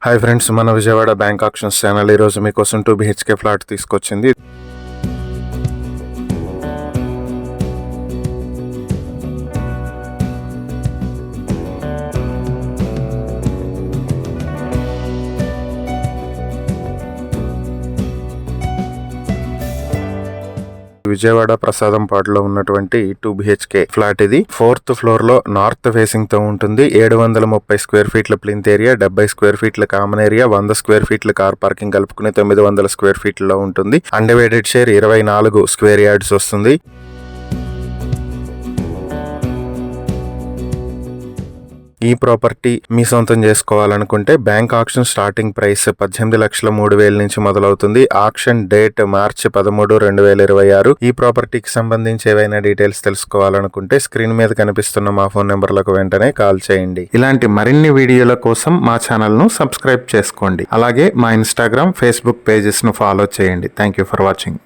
Hi friends, మన Vijayawada bank actions channel ఈరోజు మీకోసం 2 BHK ఫ్లాట్ తీసుకొచ్చింది. విజయవాడ ప్రసాదం పాడులో ఉన్నటువంటి 2 BHK ఫ్లాట్ ఇది. 4th ఫ్లోర్ లో నార్త్ ఫేసింగ్ తో ఉంటుంది. 730 స్క్వేర్ ఫీట్ల ప్లింత్ ఏరియా, 70 స్క్వేర్ ఫీట్ల కామన్ ఏరియా, 100 స్క్వేర్ ఫీట్ల కార్ పార్కింగ్ కలుపుకుని 900 స్క్వేర్ ఫీట్లలో ఉంటుంది. అన్డివైడెడ్ షేర్ 24 స్క్వేర్ యార్డ్స్ వస్తుంది. ఈ ప్రాపర్టీ మీ సొంతం చేసుకోవాలనుకుంటే బ్యాంక్ ఆక్షన్ స్టార్టింగ్ ప్రైస్ 18,03,000 నుంచి మొదలవుతుంది. ఆక్షన్ డేట్ మార్చి 13, 2026. ఈ ప్రాపర్టీకి సంబంధించి ఏవైనా డీటెయిల్స్ తెలుసుకోవాలనుకుంటే స్క్రీన్ మీద కనిపిస్తున్న మా ఫోన్ నెంబర్లకు వెంటనే కాల్ చేయండి. ఇలాంటి మరిన్ని వీడియోల కోసం మా ఛానల్ ను సబ్స్క్రైబ్ చేసుకోండి. అలాగే మా ఇన్స్టాగ్రామ్, ఫేస్బుక్ పేజెస్ ను ఫాలో చేయండి. Thank you for watching.